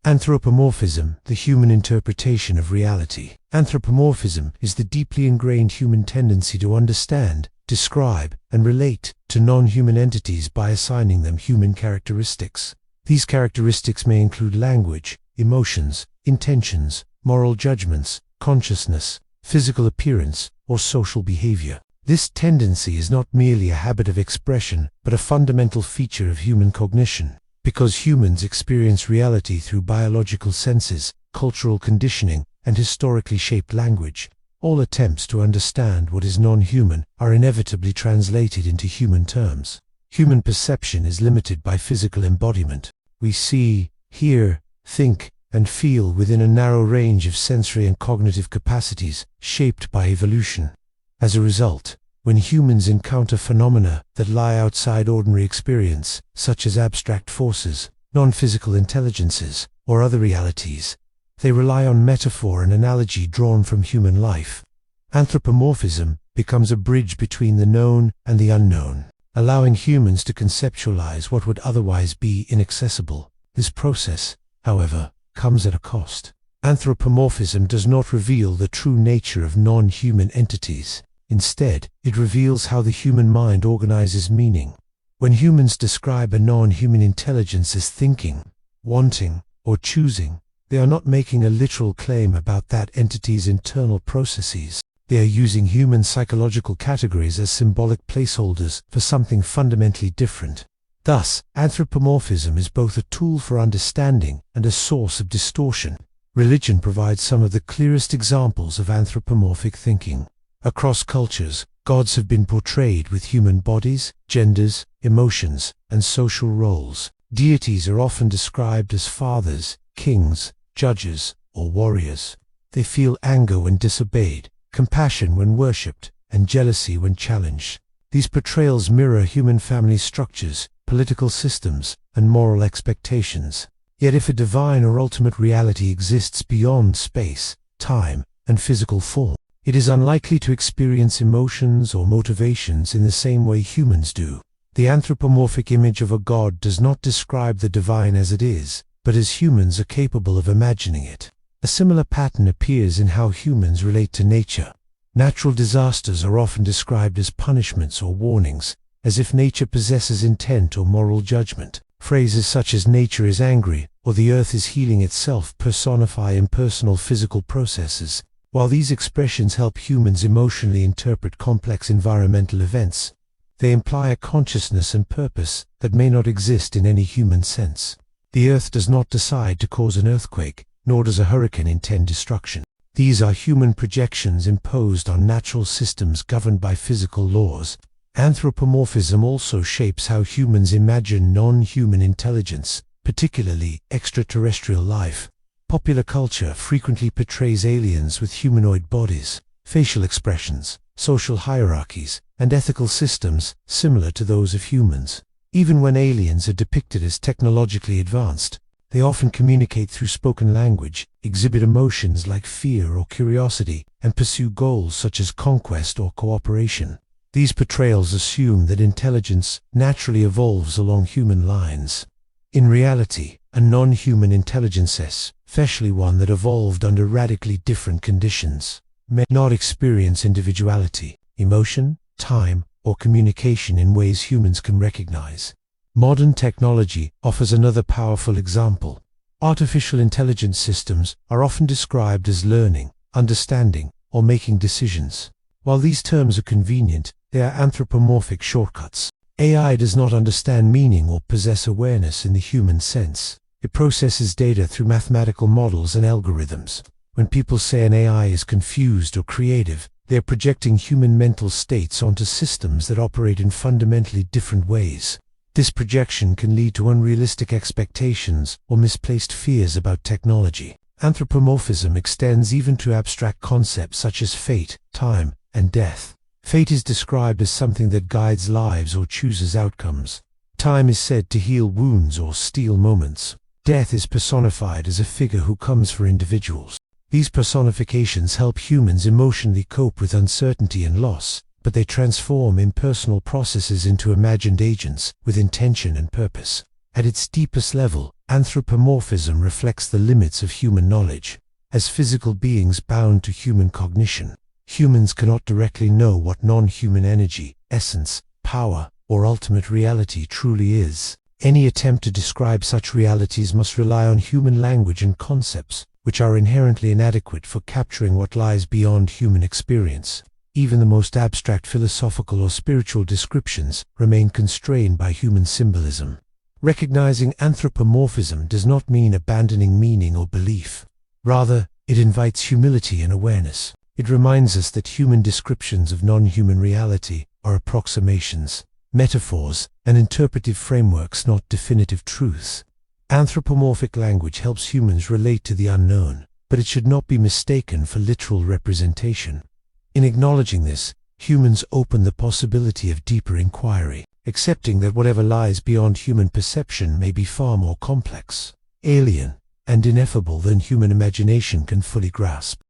Anthropomorphism, the human interpretation of reality. Anthropomorphism is the deeply ingrained human tendency to understand, describe, and relate to non-human entities by assigning them human characteristics. These characteristics may include language, emotions, intentions, moral judgments, consciousness, physical appearance, or social behavior. This tendency is not merely a habit of expression, but a fundamental feature of human cognition. Because humans experience reality through biological senses, cultural conditioning, and historically shaped language, all attempts to understand what is non-human are inevitably translated into human terms. Human perception is limited by physical embodiment. We see, hear, think, and feel within a narrow range of sensory and cognitive capacities shaped by evolution. As a result, when humans encounter phenomena that lie outside ordinary experience, such as abstract forces, non-physical intelligences, or other realities, they rely on metaphor and analogy drawn from human life. Anthropomorphism becomes a bridge between the known and the unknown, allowing humans to conceptualize what would otherwise be inaccessible. This process, however, comes at a cost. Anthropomorphism does not reveal the true nature of non-human entities. Instead, it reveals how the human mind organizes meaning. When humans describe a non-human intelligence as thinking, wanting, or choosing, they are not making a literal claim about that entity's internal processes. They are using human psychological categories as symbolic placeholders for something fundamentally different. Thus, anthropomorphism is both a tool for understanding and a source of distortion. Religion provides some of the clearest examples of anthropomorphic thinking. Across cultures, gods have been portrayed with human bodies, genders, emotions, and social roles. Deities are often described as fathers, kings, judges, or warriors. They feel anger when disobeyed, compassion when worshipped, and jealousy when challenged. These portrayals mirror human family structures, political systems, and moral expectations. Yet if a divine or ultimate reality exists beyond space, time, and physical form, it is unlikely to experience emotions or motivations in the same way humans do. The anthropomorphic image of a god does not describe the divine as it is, but as humans are capable of imagining it. A similar pattern appears in how humans relate to nature. Natural disasters are often described as punishments or warnings, as if nature possesses intent or moral judgment. Phrases such as nature is angry or the earth is healing itself personify impersonal physical processes. While these expressions help humans emotionally interpret complex environmental events, they imply a consciousness and purpose that may not exist in any human sense. The earth does not decide to cause an earthquake, nor does a hurricane intend destruction. These are human projections imposed on natural systems governed by physical laws. Anthropomorphism also shapes how humans imagine non-human intelligence, particularly extraterrestrial life. Popular culture frequently portrays aliens with humanoid bodies, facial expressions, social hierarchies, and ethical systems similar to those of humans. Even when aliens are depicted as technologically advanced, they often communicate through spoken language, exhibit emotions like fear or curiosity, and pursue goals such as conquest or cooperation. These portrayals assume that intelligence naturally evolves along human lines. In reality, a non-human intelligence, especially one that evolved under radically different conditions, may not experience individuality, emotion, time, or communication in ways humans can recognize. Modern technology offers another powerful example. Artificial intelligence systems are often described as learning, understanding, or making decisions. While these terms are convenient, they are anthropomorphic shortcuts. AI does not understand meaning or possess awareness in the human sense. It processes data through mathematical models and algorithms. When people say an AI is confused or creative, they are projecting human mental states onto systems that operate in fundamentally different ways. This projection can lead to unrealistic expectations or misplaced fears about technology. Anthropomorphism extends even to abstract concepts such as fate, time, and death. Fate is described as something that guides lives or chooses outcomes. Time is said to heal wounds or steal moments. Death is personified as a figure who comes for individuals. These personifications help humans emotionally cope with uncertainty and loss, but they transform impersonal processes into imagined agents with intention and purpose. At its deepest level, anthropomorphism reflects the limits of human knowledge. As physical beings bound to human cognition, humans cannot directly know what non-human energy, essence, power, or ultimate reality truly is. Any attempt to describe such realities must rely on human language and concepts, which are inherently inadequate for capturing what lies beyond human experience. Even the most abstract philosophical or spiritual descriptions remain constrained by human symbolism. Recognizing anthropomorphism does not mean abandoning meaning or belief. Rather, it invites humility and awareness. It reminds us that human descriptions of non-human reality are approximations, metaphors, and interpretive frameworks, not definitive truths. Anthropomorphic language helps humans relate to the unknown, but it should not be mistaken for literal representation. In acknowledging this, humans open the possibility of deeper inquiry, accepting that whatever lies beyond human perception may be far more complex, alien, and ineffable than human imagination can fully grasp.